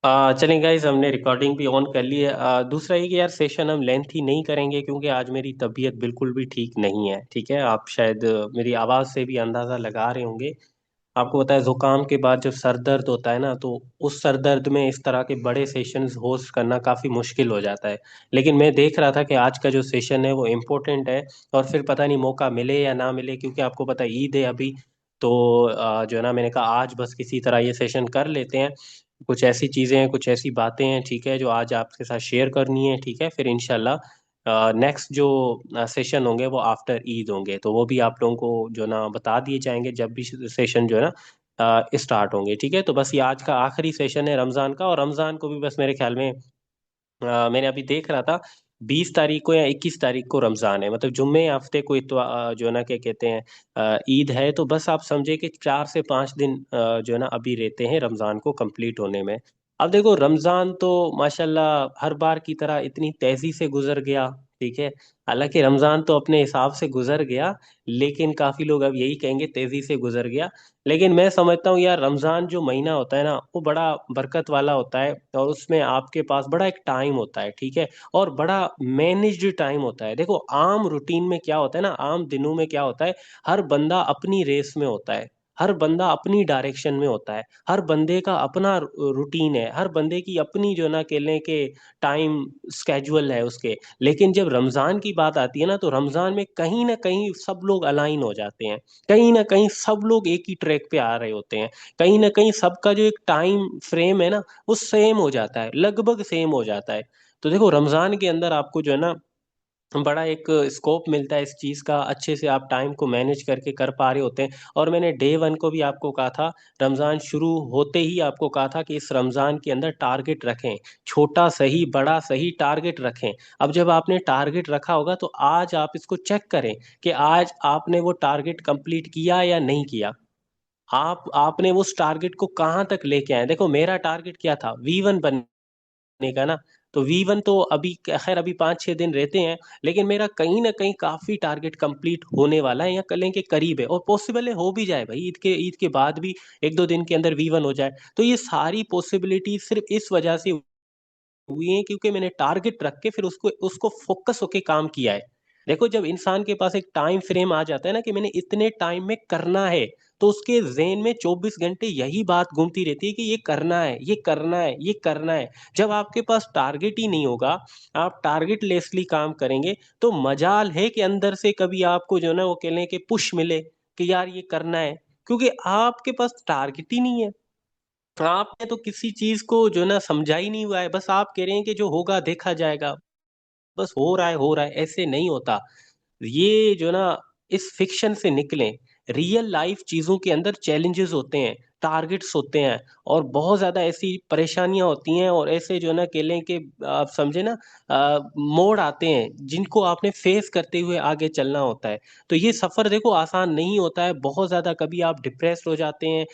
चलें गाइस, हमने रिकॉर्डिंग भी ऑन कर ली है। दूसरा ये कि यार सेशन हम लेंथी नहीं करेंगे क्योंकि आज मेरी तबीयत बिल्कुल भी ठीक नहीं है। ठीक है, आप शायद मेरी आवाज़ से भी अंदाज़ा लगा रहे होंगे। आपको पता है जुकाम के बाद जब सर दर्द होता है ना, तो उस सर दर्द में इस तरह के बड़े सेशंस होस्ट करना काफ़ी मुश्किल हो जाता है। लेकिन मैं देख रहा था कि आज का जो सेशन है वो इम्पोर्टेंट है। और फिर पता नहीं मौका मिले या ना मिले, क्योंकि आपको पता है ईद है अभी। तो जो है ना, मैंने कहा आज बस किसी तरह ये सेशन कर लेते हैं। कुछ ऐसी चीज़ें हैं, कुछ ऐसी बातें हैं, ठीक है, जो आज आपके साथ शेयर करनी है। ठीक है, फिर इंशाल्लाह नेक्स्ट जो सेशन होंगे वो आफ्टर ईद होंगे, तो वो भी आप लोगों को जो ना बता दिए जाएंगे जब भी सेशन जो है ना स्टार्ट होंगे। ठीक है, तो बस ये आज का आखिरी सेशन है रमज़ान का। और रमज़ान को भी बस मेरे ख्याल में मैंने अभी देख रहा था 20 तारीख को या 21 तारीख को रमज़ान है, मतलब जुम्मे हफ्ते को जो है ना क्या कहते हैं ईद है। तो बस आप समझे कि 4 से 5 दिन जो है ना अभी रहते हैं रमज़ान को कंप्लीट होने में। अब देखो रमज़ान तो माशाल्लाह हर बार की तरह इतनी तेज़ी से गुजर गया। ठीक है, हालांकि रमज़ान तो अपने हिसाब से गुजर गया, लेकिन काफ़ी लोग अब यही कहेंगे तेज़ी से गुजर गया। लेकिन मैं समझता हूँ यार, रमज़ान जो महीना होता है ना वो बड़ा बरकत वाला होता है, और उसमें आपके पास बड़ा एक टाइम होता है। ठीक है, और बड़ा मैनेज्ड टाइम होता है। देखो आम रूटीन में क्या होता है ना, आम दिनों में क्या होता है, हर बंदा अपनी रेस में होता है, हर बंदा अपनी डायरेक्शन में होता है, हर बंदे का अपना रूटीन है, हर बंदे की अपनी जो ना कह लें कि टाइम स्केजुअल है उसके। लेकिन जब रमज़ान की बात आती है ना, तो रमज़ान में कहीं ना कहीं सब लोग अलाइन हो जाते हैं। कहीं ना कहीं सब लोग एक ही ट्रैक पे आ रहे होते हैं। कहीं ना कहीं सबका जो एक टाइम फ्रेम है ना वो सेम हो जाता है, लगभग सेम हो जाता है। तो देखो रमजान के अंदर आपको जो है ना बड़ा एक स्कोप मिलता है इस चीज़ का, अच्छे से आप टाइम को मैनेज करके कर पा रहे होते हैं। और मैंने डे 1 को भी आपको कहा था, रमज़ान शुरू होते ही आपको कहा था कि इस रमज़ान के अंदर टारगेट रखें, छोटा सही बड़ा सही टारगेट रखें। अब जब आपने टारगेट रखा होगा तो आज आप इसको चेक करें कि आज आपने वो टारगेट कंप्लीट किया या नहीं किया। आपने उस टारगेट को कहाँ तक लेके आए। देखो मेरा टारगेट क्या था, V1 बनने का ना। तो V1 तो अभी खैर अभी 5-6 दिन रहते हैं, लेकिन मेरा कहीं ना कहीं काफी टारगेट कंप्लीट होने वाला है या कल के करीब है, और पॉसिबल है हो भी जाए भाई, ईद के बाद भी 1-2 दिन के अंदर V1 हो जाए। तो ये सारी पॉसिबिलिटी सिर्फ इस वजह से हुई हैं क्योंकि मैंने टारगेट रख के फिर उसको उसको फोकस होके काम किया है। देखो जब इंसान के पास एक टाइम फ्रेम आ जाता है ना कि मैंने इतने टाइम में करना है, तो उसके ज़हन में 24 घंटे यही बात घूमती रहती है कि ये करना है, ये करना है, ये करना है। जब आपके पास टारगेट ही नहीं होगा, आप टारगेट लेसली काम करेंगे, तो मजाल है कि अंदर से कभी आपको जो है ना वो कह लें कि पुश मिले कि यार ये करना है, क्योंकि आपके पास टारगेट ही नहीं है। आपने तो किसी चीज को जो ना समझा ही नहीं हुआ है, बस आप कह रहे हैं कि जो होगा देखा जाएगा, बस हो रहा है हो रहा है, ऐसे नहीं होता। ये जो ना, इस फिक्शन से निकलें। रियल लाइफ चीजों के अंदर चैलेंजेस होते हैं, टारगेट्स होते हैं, और बहुत ज्यादा ऐसी परेशानियां होती हैं, और ऐसे जो ना कह लें कि आप समझे ना मोड़ आते हैं जिनको आपने फेस करते हुए आगे चलना होता है। तो ये सफर देखो आसान नहीं होता है, बहुत ज्यादा कभी आप डिप्रेस्ड हो जाते हैं,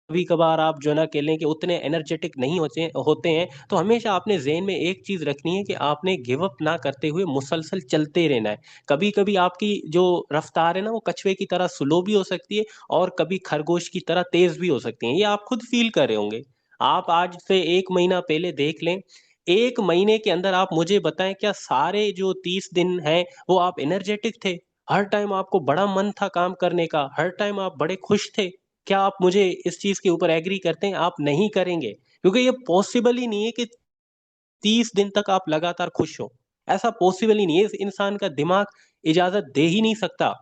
कभी कभार आप जो ना कह लें कि उतने एनर्जेटिक नहीं होते होते हैं। तो हमेशा आपने ज़हन में एक चीज़ रखनी है कि आपने गिव अप ना करते हुए मुसलसल चलते रहना है। कभी कभी आपकी जो रफ्तार है ना वो कछुए की तरह स्लो भी हो सकती है, और कभी खरगोश की तरह तेज भी हो सकती है, ये आप खुद फील कर रहे होंगे। आप आज से 1 महीना पहले देख लें, 1 महीने के अंदर आप मुझे बताएं, क्या सारे जो 30 दिन हैं वो आप एनर्जेटिक थे? हर टाइम आपको बड़ा मन था काम करने का, हर टाइम आप बड़े खुश थे? क्या आप मुझे इस चीज के ऊपर एग्री करते हैं? आप नहीं करेंगे, क्योंकि ये पॉसिबल ही नहीं है कि 30 दिन तक आप लगातार खुश हो। ऐसा पॉसिबल ही नहीं है, इस इंसान का दिमाग इजाजत दे ही नहीं सकता।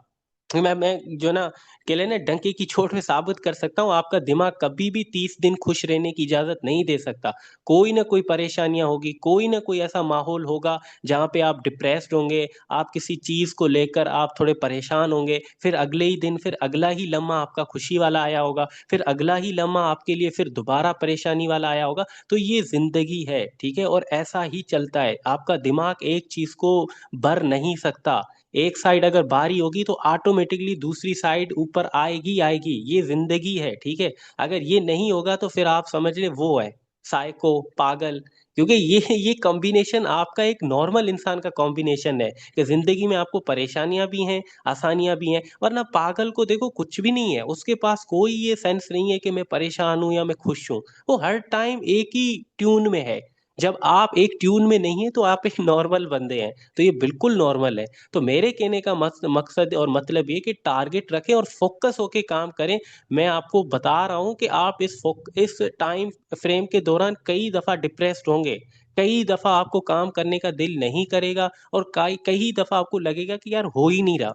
मैं जो ना कह लेना डंके की चोट में साबित कर सकता हूँ, आपका दिमाग कभी भी 30 दिन खुश रहने की इजाजत नहीं दे सकता। कोई ना कोई परेशानियां होगी, कोई ना कोई ऐसा माहौल होगा जहाँ पे आप डिप्रेस्ड होंगे, आप किसी चीज को लेकर आप थोड़े परेशान होंगे, फिर अगले ही दिन फिर अगला ही लम्हा आपका खुशी वाला आया होगा, फिर अगला ही लम्हा आपके लिए फिर दोबारा परेशानी वाला आया होगा। तो ये जिंदगी है, ठीक है, और ऐसा ही चलता है। आपका दिमाग एक चीज को भर नहीं सकता। एक साइड अगर बारी होगी तो ऑटोमेटिकली दूसरी साइड ऊपर आएगी आएगी, ये जिंदगी है। ठीक है, अगर ये नहीं होगा तो फिर आप समझ ले वो है साइको, पागल, क्योंकि ये कॉम्बिनेशन आपका एक नॉर्मल इंसान का कॉम्बिनेशन है कि जिंदगी में आपको परेशानियां भी हैं, आसानियां भी हैं। वरना पागल को देखो कुछ भी नहीं है, उसके पास कोई ये सेंस नहीं है कि मैं परेशान हूं या मैं खुश हूं। वो हर टाइम एक ही ट्यून में है। जब आप एक ट्यून में नहीं है तो आप एक नॉर्मल बंदे हैं, तो ये बिल्कुल नॉर्मल है। तो मेरे कहने का मकसद और मतलब ये कि टारगेट रखें और फोकस होके काम करें। मैं आपको बता रहा हूं कि आप इस टाइम फ्रेम के दौरान कई दफा डिप्रेस्ड होंगे, कई दफा आपको काम करने का दिल नहीं करेगा, और कई कई दफा आपको लगेगा कि यार हो ही नहीं रहा,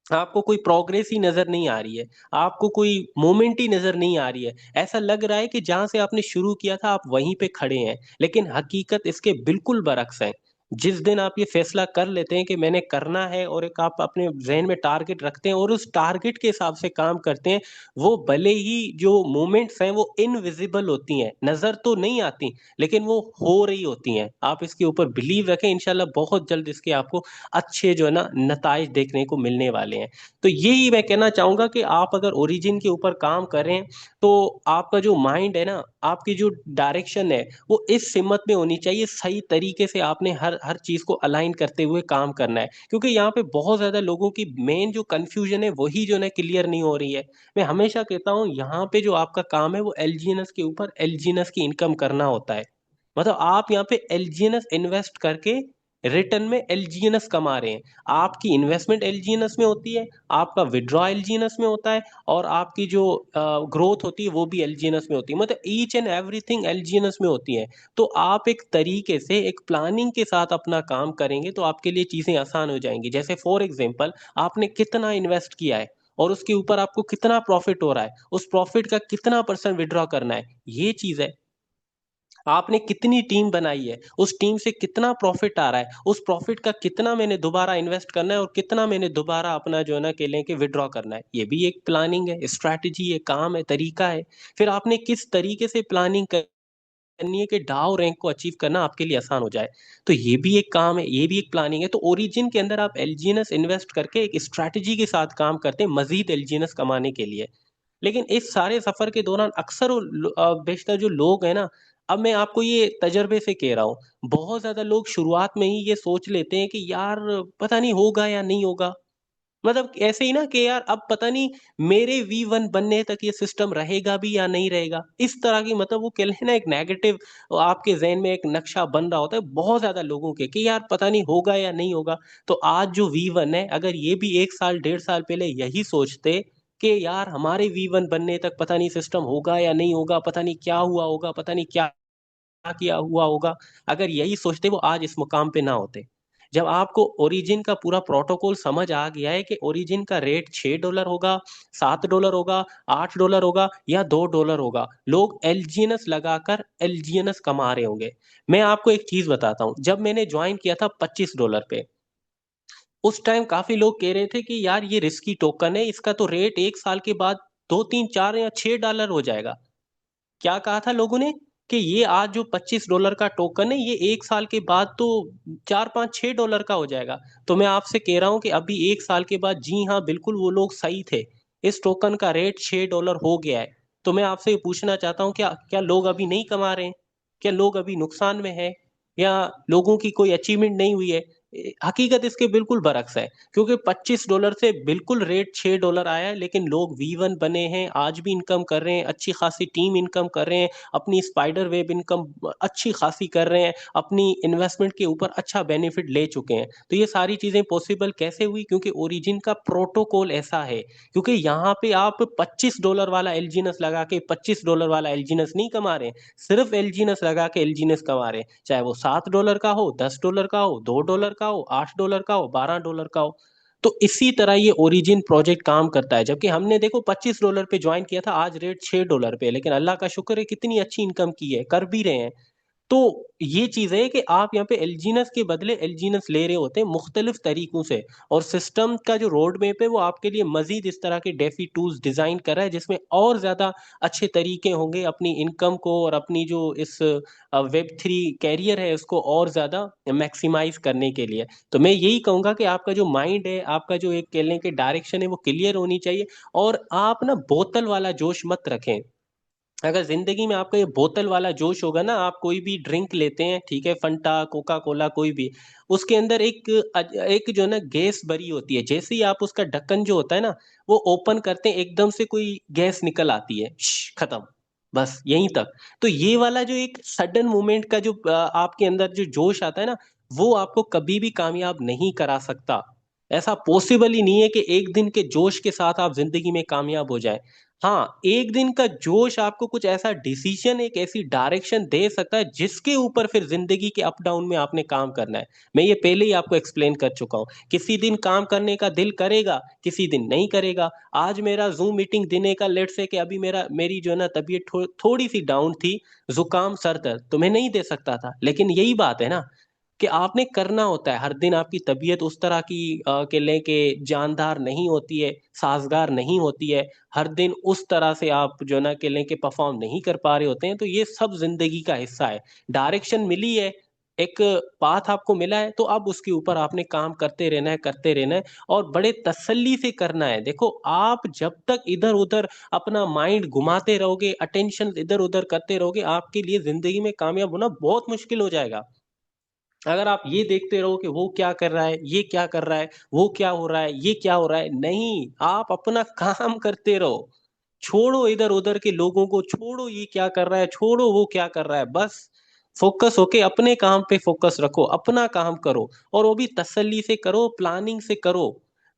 आपको कोई प्रोग्रेस ही नजर नहीं आ रही है, आपको कोई मोमेंट ही नजर नहीं आ रही है। ऐसा लग रहा है कि जहां से आपने शुरू किया था आप वहीं पे खड़े हैं, लेकिन हकीकत इसके बिल्कुल बरक्स है। जिस दिन आप ये फैसला कर लेते हैं कि मैंने करना है, और एक आप अपने जहन में टारगेट रखते हैं और उस टारगेट के हिसाब से काम करते हैं, वो भले ही जो मोमेंट्स हैं वो इनविजिबल होती हैं, नजर तो नहीं आती, लेकिन वो हो रही होती हैं। आप इसके ऊपर बिलीव रखें, इंशाल्लाह बहुत जल्द इसके आपको अच्छे जो है ना नताइज देखने को मिलने वाले हैं। तो यही मैं कहना चाहूंगा कि आप अगर ओरिजिन के ऊपर काम करें, तो आपका जो माइंड है ना, आपकी जो डायरेक्शन है, वो इस सिमत में होनी चाहिए। सही तरीके से आपने हर हर चीज को अलाइन करते हुए काम करना है, क्योंकि यहाँ पे बहुत ज्यादा लोगों की मेन जो कंफ्यूजन है वही जो है क्लियर नहीं हो रही है। मैं हमेशा कहता हूँ यहाँ पे जो आपका काम है वो एलजीएनएस के ऊपर एलजीएनएस की इनकम करना होता है। मतलब आप यहाँ पे एलजीएनएस इन्वेस्ट करके रिटर्न में एलजीएनएस कमा रहे हैं। आपकी इन्वेस्टमेंट एलजीएनएस में होती है, आपका विड्रॉ एलजीएनएस में होता है, और आपकी जो ग्रोथ होती है वो भी एलजीएनएस में होती है। मतलब ईच एंड एवरीथिंग एलजीएनएस में होती है। तो आप एक तरीके से एक प्लानिंग के साथ अपना काम करेंगे तो आपके लिए चीजें आसान हो जाएंगी। जैसे फॉर एग्जांपल, आपने कितना इन्वेस्ट किया है और उसके ऊपर आपको कितना प्रॉफिट हो रहा है, उस प्रॉफिट का कितना परसेंट विड्रॉ करना है, ये चीज है। आपने कितनी टीम बनाई है, उस टीम से कितना प्रॉफिट आ रहा है, उस प्रॉफिट का कितना मैंने दोबारा इन्वेस्ट करना है और कितना मैंने दोबारा अपना जो है ना के लेके विड्रॉ करना है। ये भी एक प्लानिंग है, स्ट्रैटेजी है, काम है, तरीका है। फिर आपने किस तरीके से प्लानिंग करनी है कि डाउ रैंक को अचीव करना आपके लिए आसान हो जाए, तो ये भी एक काम है, ये भी एक प्लानिंग है। तो ओरिजिन के अंदर आप एलजीएनएस इन्वेस्ट करके एक स्ट्रैटेजी के साथ काम करते हैं मजीद एलजीएनएस कमाने के लिए। लेकिन इस सारे सफर के दौरान अक्सर बेशतर जो लोग हैं ना, अब मैं आपको ये तजर्बे से कह रहा हूँ, बहुत ज्यादा लोग शुरुआत में ही ये सोच लेते हैं कि यार पता नहीं होगा या नहीं होगा। मतलब ऐसे ही ना कि यार अब पता नहीं मेरे V1 बनने तक ये सिस्टम रहेगा भी या नहीं रहेगा, इस तरह की मतलब वो कह लेना एक नेगेटिव आपके जहन में एक नक्शा बन रहा होता है बहुत ज्यादा लोगों के कि यार पता नहीं होगा या नहीं होगा। तो आज जो V1 है, अगर ये भी 1 साल 1.5 साल पहले यही सोचते कि यार हमारे V1 बनने तक पता नहीं सिस्टम होगा या नहीं होगा, पता नहीं क्या हुआ होगा, पता नहीं क्या किया हुआ होगा, अगर यही सोचते वो आज इस मुकाम पे ना होते। जब आपको ओरिजिन का पूरा प्रोटोकॉल समझ आ गया है कि ओरिजिन का रेट $6 होगा, $7 होगा, $8 होगा या $2 होगा, लोग एलजीएनएस लगाकर एलजीएनएस कमा रहे होंगे। मैं आपको एक चीज बताता हूँ, जब मैंने ज्वाइन किया था $25 पे, उस टाइम काफी लोग कह रहे थे कि यार ये रिस्की टोकन है, इसका तो रेट 1 साल के बाद 2 3 4 या $6 हो जाएगा। क्या कहा था लोगों ने कि ये आज जो $25 का टोकन है ये 1 साल के बाद तो 4 5 $6 का हो जाएगा। तो मैं आपसे कह रहा हूं कि अभी 1 साल के बाद, जी हाँ बिल्कुल वो लोग सही थे, इस टोकन का रेट $6 हो गया है। तो मैं आपसे ये पूछना चाहता हूँ, क्या क्या लोग अभी नहीं कमा रहे हैं? क्या लोग अभी नुकसान में है, या लोगों की कोई अचीवमेंट नहीं हुई है? हकीकत इसके बिल्कुल बरक्स है, क्योंकि $25 से बिल्कुल रेट $6 आया है, लेकिन लोग V1 बने हैं, आज भी इनकम कर रहे हैं, अच्छी खासी टीम इनकम कर रहे हैं, अपनी स्पाइडर वेब इनकम अच्छी खासी कर रहे हैं, अपनी इन्वेस्टमेंट के ऊपर अच्छा बेनिफिट ले चुके हैं। तो ये सारी चीजें पॉसिबल कैसे हुई? क्योंकि ओरिजिन का प्रोटोकॉल ऐसा है। क्योंकि यहाँ पे आप $25 वाला एलजीनस लगा के $25 वाला एलजीनस नहीं कमा रहे हैं, सिर्फ एलजीनस लगा के एलजीनस कमा रहे हैं, चाहे वो $7 का हो, $10 का हो, $2 का हो, $8 का हो, $12 का हो। तो इसी तरह ये ओरिजिन प्रोजेक्ट काम करता है। जबकि हमने देखो $25 पे ज्वाइन किया था, आज रेट $6 पे है, लेकिन अल्लाह का शुक्र है कितनी अच्छी इनकम की है, कर भी रहे हैं। तो ये चीज है कि आप यहाँ पे एलजीनस के बदले एलजीनस ले रहे होते हैं मुख्तलिफ तरीकों से, और सिस्टम का जो रोड मैप है वो आपके लिए मजीद इस तरह के डेफी टूल्स डिजाइन कर रहा है, जिसमें और ज्यादा अच्छे तरीके होंगे अपनी इनकम को और अपनी जो इस Web3 कैरियर है उसको और ज्यादा मैक्सिमाइज करने के लिए। तो मैं यही कहूंगा कि आपका जो माइंड है, आपका जो एक कहने के डायरेक्शन है वो क्लियर होनी चाहिए, और आप ना बोतल वाला जोश मत रखें। अगर जिंदगी में आपका ये बोतल वाला जोश होगा ना, आप कोई भी ड्रिंक लेते हैं, ठीक है, फंटा, कोका कोला, कोई भी, उसके अंदर एक जो है ना गैस भरी होती है, जैसे ही आप उसका ढक्कन जो होता है ना वो ओपन करते हैं, एकदम से कोई गैस निकल आती है, खत्म, बस यहीं तक। तो ये वाला जो एक सडन मोमेंट का जो आपके अंदर जो जोश आता है ना, वो आपको कभी भी कामयाब नहीं करा सकता। ऐसा पॉसिबल ही नहीं है कि एक दिन के जोश के साथ आप जिंदगी में कामयाब हो जाए। हाँ, एक दिन का जोश आपको कुछ ऐसा डिसीजन, एक ऐसी डायरेक्शन दे सकता है जिसके ऊपर फिर जिंदगी के अप डाउन में आपने काम करना है। मैं ये पहले ही आपको एक्सप्लेन कर चुका हूँ। किसी दिन काम करने का दिल करेगा, किसी दिन नहीं करेगा। आज मेरा जूम मीटिंग देने का लेट से कि अभी मेरी जो है ना तबीयत थोड़ी सी डाउन थी, जुकाम सर दर्द, तो मैं नहीं दे सकता था। लेकिन यही बात है ना कि आपने करना होता है। हर दिन आपकी तबीयत उस तरह की के लेके जानदार नहीं होती है, साजगार नहीं होती है। हर दिन उस तरह से आप जो है ना के लेके परफॉर्म नहीं कर पा रहे होते हैं। तो ये सब जिंदगी का हिस्सा है। डायरेक्शन मिली है, एक पाथ आपको मिला है, तो अब उसके ऊपर आपने काम करते रहना है, करते रहना है, और बड़े तसल्ली से करना है। देखो, आप जब तक इधर उधर अपना माइंड घुमाते रहोगे, अटेंशन इधर उधर करते रहोगे, आपके लिए जिंदगी में कामयाब होना बहुत मुश्किल हो जाएगा। अगर आप ये देखते रहो कि वो क्या कर रहा है, ये क्या कर रहा है, वो क्या हो रहा है, ये क्या हो रहा है, नहीं, आप अपना काम करते रहो। छोड़ो इधर उधर के लोगों को, छोड़ो ये क्या कर रहा है, छोड़ो वो क्या कर रहा है, बस फोकस होके अपने काम पे फोकस रखो, अपना काम करो। और वो भी तसल्ली से करो, प्लानिंग से करो।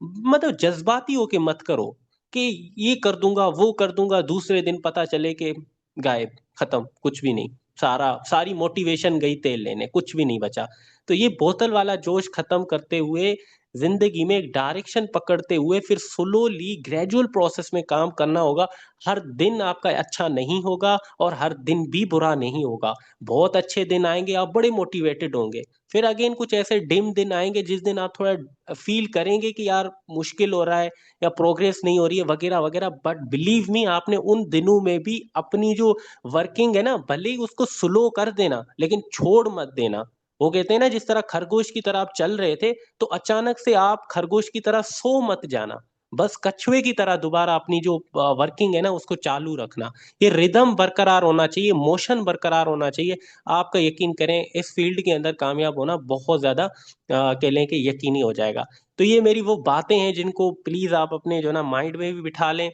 मतलब जज्बाती होके मत करो कि ये कर दूंगा, वो कर दूंगा, दूसरे दिन पता चले कि गायब, खत्म, कुछ भी नहीं। सारी मोटिवेशन गई तेल लेने, कुछ भी नहीं बचा। तो ये बोतल वाला जोश खत्म करते हुए, जिंदगी में एक डायरेक्शन पकड़ते हुए, फिर स्लोली ग्रेजुअल प्रोसेस में काम करना होगा। हर दिन आपका अच्छा नहीं होगा और हर दिन भी बुरा नहीं होगा। बहुत अच्छे दिन आएंगे, आप बड़े मोटिवेटेड होंगे। फिर अगेन कुछ ऐसे डिम दिन आएंगे जिस दिन आप थोड़ा फील करेंगे कि यार मुश्किल हो रहा है या प्रोग्रेस नहीं हो रही है, वगैरह वगैरह। बट बिलीव मी, आपने उन दिनों में भी अपनी जो वर्किंग है ना, भले ही उसको स्लो कर देना, लेकिन छोड़ मत देना। वो कहते हैं ना, जिस तरह खरगोश की तरह आप चल रहे थे, तो अचानक से आप खरगोश की तरह सो मत जाना। बस कछुए की तरह दोबारा अपनी जो वर्किंग है ना उसको चालू रखना। ये रिदम बरकरार होना चाहिए, मोशन बरकरार होना चाहिए। आपका यकीन करें, इस फील्ड के अंदर कामयाब होना बहुत ज्यादा कह लें कि यकीनी हो जाएगा। तो ये मेरी वो बातें हैं जिनको प्लीज आप अपने जो है ना माइंड में भी बिठा लें,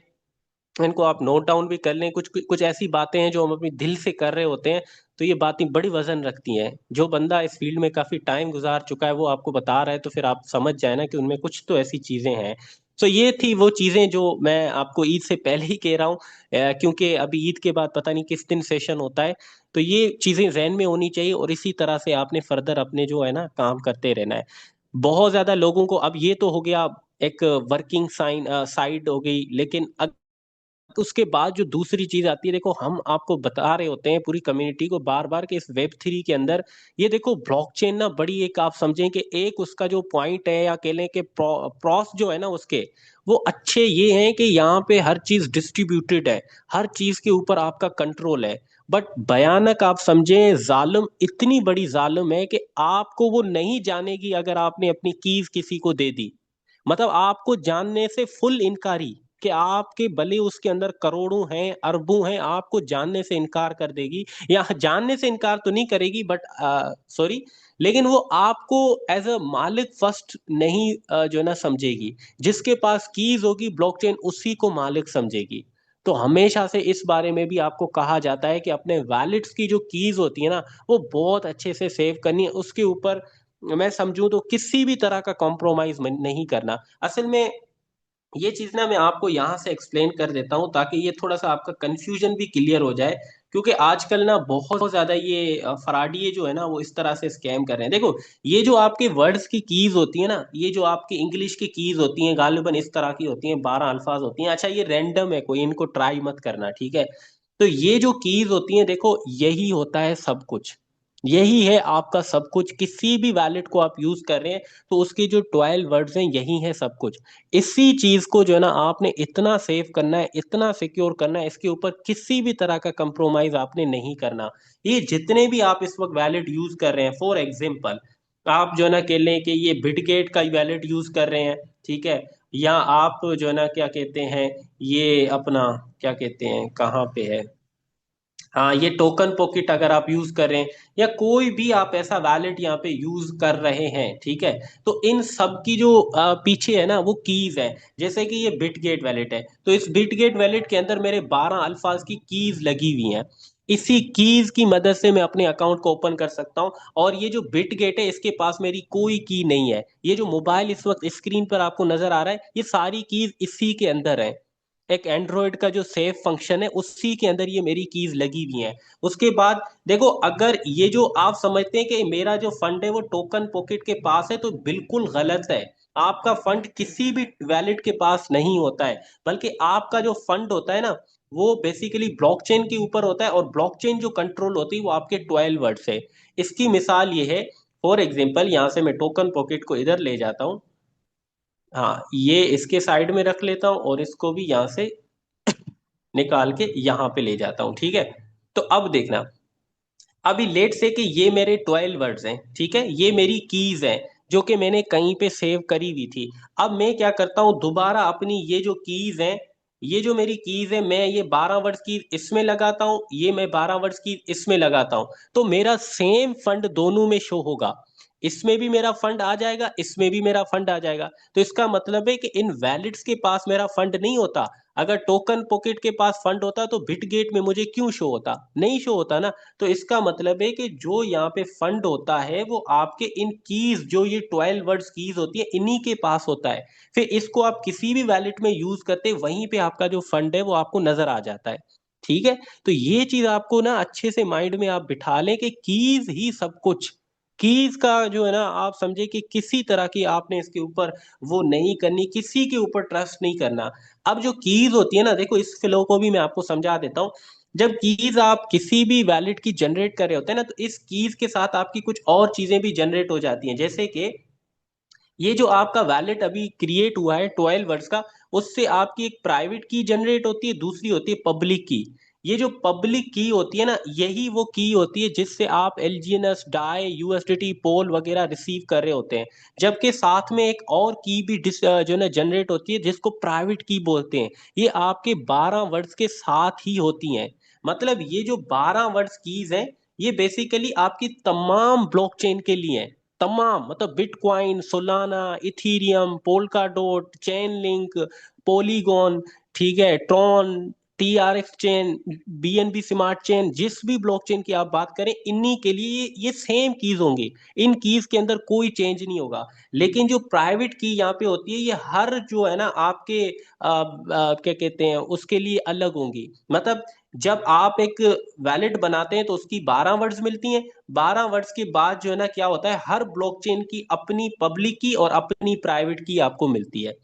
इनको आप नोट डाउन भी कर लें। कुछ कुछ ऐसी बातें हैं जो हम अपने दिल से कर रहे होते हैं, तो ये बातें बड़ी वजन रखती हैं। जो बंदा इस फील्ड में काफी टाइम गुजार चुका है वो आपको बता रहा है, तो फिर आप समझ जाए ना कि उनमें कुछ तो ऐसी चीजें हैं। तो ये थी वो चीजें जो मैं आपको ईद से पहले ही कह रहा हूँ, क्योंकि अभी ईद के बाद पता नहीं किस दिन सेशन होता है। तो ये चीजें जहन में होनी चाहिए, और इसी तरह से आपने फर्दर अपने जो है ना काम करते रहना है। बहुत ज्यादा लोगों को अब ये तो हो गया, एक वर्किंग साइड हो गई, लेकिन तो उसके बाद जो दूसरी चीज आती है, देखो हम आपको बता रहे होते हैं पूरी कम्युनिटी को बार बार कि इस वेब 3 के अंदर ये देखो ब्लॉकचेन ना बड़ी, एक आप समझें कि एक उसका जो पॉइंट है, या कह लें कि प्रॉस जो है ना उसके, वो अच्छे ये हैं कि यहाँ पे हर चीज डिस्ट्रीब्यूटेड है, हर चीज के ऊपर आपका कंट्रोल है। बट भयानक आप समझें, जालिम, इतनी बड़ी जालिम है कि आपको वो नहीं जानेगी अगर आपने अपनी कीज किसी को दे दी। मतलब आपको जानने से फुल इनकारी, कि आपके भले उसके अंदर करोड़ों हैं, अरबों हैं, आपको जानने से इनकार कर देगी। या जानने से इनकार तो नहीं करेगी, बट सॉरी, लेकिन वो आपको एज अ मालिक फर्स्ट नहीं जो है ना समझेगी। जिसके पास कीज होगी ब्लॉकचेन, उसी को मालिक समझेगी। तो हमेशा से इस बारे में भी आपको कहा जाता है कि अपने वैलेट्स की जो कीज होती है ना, वो बहुत अच्छे से सेव करनी है। उसके ऊपर मैं समझूं तो किसी भी तरह का कॉम्प्रोमाइज नहीं करना। असल में ये चीज ना मैं आपको यहाँ से एक्सप्लेन कर देता हूँ, ताकि ये थोड़ा सा आपका कंफ्यूजन भी क्लियर हो जाए। क्योंकि आजकल ना बहुत ज्यादा ये फराडिये जो है ना वो इस तरह से स्कैम कर रहे हैं। देखो, ये जो आपके वर्ड्स की कीज होती है ना, ये जो आपकी इंग्लिश की कीज होती हैं, गालिबन इस तरह की होती हैं, 12 अल्फाज होती हैं। अच्छा, ये रैंडम है, कोई इनको ट्राई मत करना, ठीक है। तो ये जो कीज होती हैं, देखो यही होता है सब कुछ, यही है आपका सब कुछ। किसी भी वैलेट को आप यूज कर रहे हैं, तो उसके जो 12 वर्ड्स हैं यही है सब कुछ। इसी चीज को जो है ना आपने इतना सेव करना है, इतना सिक्योर करना है, इसके ऊपर किसी भी तरह का कंप्रोमाइज आपने नहीं करना। ये जितने भी आप इस वक्त वैलिड यूज कर रहे हैं, फॉर एग्जाम्पल आप जो है ना कह लें कि ये बिटगेट का वैलिड यूज कर रहे हैं, ठीक है, या आप जो है ना क्या कहते हैं, ये अपना क्या कहते हैं, कहाँ पे है, हाँ, ये टोकन पॉकेट अगर आप यूज कर रहे हैं या कोई भी आप ऐसा वैलेट यहाँ पे यूज कर रहे हैं, ठीक है, तो इन सब की जो पीछे है ना वो कीज है। जैसे कि ये बिटगेट वैलेट है, तो इस बिटगेट वैलेट के अंदर मेरे 12 अल्फाज की कीज लगी हुई हैं। इसी कीज की मदद से मैं अपने अकाउंट को ओपन कर सकता हूँ। और ये जो बिटगेट है इसके पास मेरी कोई की नहीं है। ये जो मोबाइल इस वक्त स्क्रीन पर आपको नजर आ रहा है, ये सारी कीज इसी के अंदर है। एक एंड्रॉयड का जो सेव फंक्शन है उसी के अंदर ये मेरी कीज लगी हुई हैं। उसके बाद देखो, अगर ये जो आप समझते हैं कि मेरा जो फंड है वो टोकन पॉकेट के पास है, तो बिल्कुल गलत है। आपका फंड किसी भी वैलेट के पास नहीं होता है, बल्कि आपका जो फंड होता है ना, वो बेसिकली ब्लॉकचेन के ऊपर होता है। और ब्लॉकचेन जो कंट्रोल होती है वो आपके 12 वर्ड से। इसकी मिसाल ये है, फॉर एग्जाम्पल यहाँ से मैं टोकन पॉकेट को इधर ले जाता हूँ। हाँ, ये इसके साइड में रख लेता हूँ और इसको भी यहाँ से निकाल के यहाँ पे ले जाता हूँ, ठीक है। तो अब देखना, अभी लेट से कि ये मेरे 12 वर्ड्स हैं, ठीक है, ये मेरी कीज हैं जो कि मैंने कहीं पे सेव करी हुई थी। अब मैं क्या करता हूँ, दोबारा अपनी ये जो कीज हैं, ये जो मेरी कीज है, मैं ये 12 वर्ड्स की इसमें लगाता हूँ, ये मैं 12 वर्ड्स की इसमें लगाता हूँ, तो मेरा सेम फंड दोनों में शो होगा। इसमें भी मेरा फंड आ जाएगा, इसमें भी मेरा फंड आ जाएगा। तो इसका मतलब है कि इन वैलिड्स के पास मेरा फंड नहीं होता। अगर टोकन पॉकेट के पास फंड होता तो बिटगेट में मुझे क्यों शो होता, नहीं शो होता ना। तो इसका मतलब है कि जो यहाँ पे फंड होता है वो आपके इन कीज, जो ये 12 वर्ड्स कीज होती है, इन्हीं के पास होता है। फिर इसको आप किसी भी वैलेट में यूज करते, वहीं पे आपका जो फंड है वो आपको नजर आ जाता है, ठीक है। तो ये चीज आपको ना अच्छे से माइंड में आप बिठा लें कि कीज ही सब कुछ। कीज का जो है ना, आप समझे कि किसी तरह की आपने इसके ऊपर वो नहीं करनी, किसी के ऊपर ट्रस्ट नहीं करना। अब जो कीज होती है ना, देखो इस फ्लो को भी मैं आपको समझा देता हूँ। जब कीज आप किसी भी वैलिड की जनरेट कर रहे होते हैं ना, तो इस कीज के साथ आपकी कुछ और चीजें भी जनरेट हो जाती हैं। जैसे कि ये जो आपका वैलेट अभी क्रिएट हुआ है 12 वर्ड्स का, उससे आपकी एक प्राइवेट की जनरेट होती है, दूसरी होती है पब्लिक की। ये जो पब्लिक की होती है ना, यही वो की होती है जिससे आप एलजीएनएस, डाई, यूएसडीटी, पोल वगैरह रिसीव कर रहे होते हैं। जबकि साथ में एक और की भी जो है ना जनरेट होती है, जिसको प्राइवेट की बोलते हैं। ये आपके 12 वर्ड्स के साथ ही होती हैं। मतलब ये जो 12 वर्ड्स कीज हैं, ये बेसिकली आपकी तमाम ब्लॉकचेन के लिए हैं। तमाम, मतलब Bitcoin, Solana, Ethereum, Polkadot, Chainlink, Polygon, ठीक है, Tron, TRX chain, BNB smart chain, जिस भी ब्लॉकचेन की आप बात करें, इन्हीं के लिए ये सेम कीज होंगी। इन कीज के अंदर कोई चेंज नहीं होगा। लेकिन जो प्राइवेट की यहाँ पे होती है, ये हर जो है ना आपके क्या कहते हैं उसके लिए अलग होंगी। मतलब जब आप एक वैलेट बनाते हैं तो उसकी 12 वर्ड्स मिलती हैं। 12 वर्ड्स के बाद जो है ना क्या होता है, हर ब्लॉकचेन की अपनी पब्लिक की और अपनी प्राइवेट की आपको मिलती है।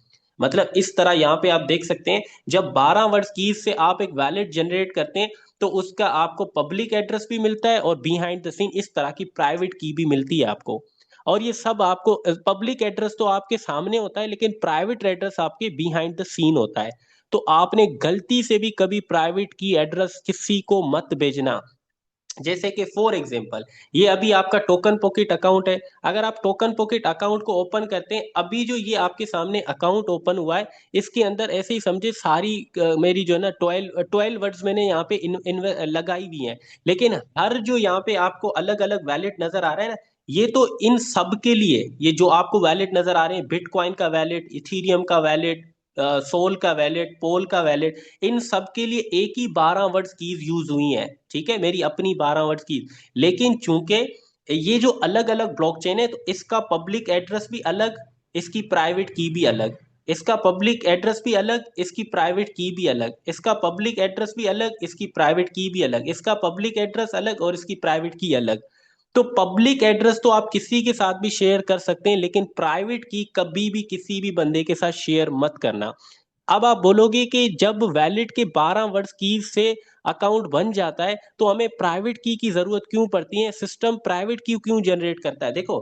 मतलब इस तरह यहाँ पे आप देख सकते हैं, जब 12 वर्ड्स की से आप एक वैलेट जनरेट करते हैं, तो उसका आपको पब्लिक एड्रेस भी मिलता है और बिहाइंड द सीन इस तरह की प्राइवेट की भी मिलती है आपको। और ये सब आपको, पब्लिक एड्रेस तो आपके सामने होता है, लेकिन प्राइवेट एड्रेस आपके बिहाइंड द सीन होता है। तो आपने गलती से भी कभी प्राइवेट की एड्रेस किसी को मत भेजना। जैसे कि फॉर एग्जांपल, ये अभी आपका टोकन पॉकेट अकाउंट है। अगर आप टोकन पॉकेट अकाउंट को ओपन करते हैं, अभी जो ये आपके सामने अकाउंट ओपन हुआ है, इसके अंदर ऐसे ही समझे सारी मेरी जो है ना 12 वर्ड्स मैंने यहाँ पे लगाई हुई हैं। लेकिन हर जो यहाँ पे आपको अलग अलग वैलेट नजर आ रहा है ना, ये तो इन सब के लिए, ये जो आपको वैलेट नजर आ रहे हैं, बिटकॉइन का वैलेट, इथीरियम का वैलेट, सोल का वैलेट, पोल का वैलेट, इन सब के लिए एक ही 12 वर्ड्स कीज यूज हुई हैं, ठीक है, मेरी अपनी 12 वर्ड्स की। लेकिन चूंकि ये जो अलग अलग ब्लॉकचेन है, तो इसका पब्लिक एड्रेस भी अलग, इसकी प्राइवेट की भी अलग। इसका पब्लिक एड्रेस भी अलग, इसकी प्राइवेट की भी अलग। इसका पब्लिक एड्रेस भी अलग, इसकी प्राइवेट की भी अलग। इसका पब्लिक एड्रेस अलग और इसकी प्राइवेट की अलग। तो पब्लिक एड्रेस तो आप किसी के साथ भी शेयर कर सकते हैं, लेकिन प्राइवेट की कभी भी किसी भी बंदे के साथ शेयर मत करना। अब आप बोलोगे कि जब वैलिड के 12 वर्ड्स की से अकाउंट बन जाता है, तो हमें प्राइवेट की जरूरत क्यों पड़ती है, सिस्टम प्राइवेट की क्यों जनरेट करता है। देखो,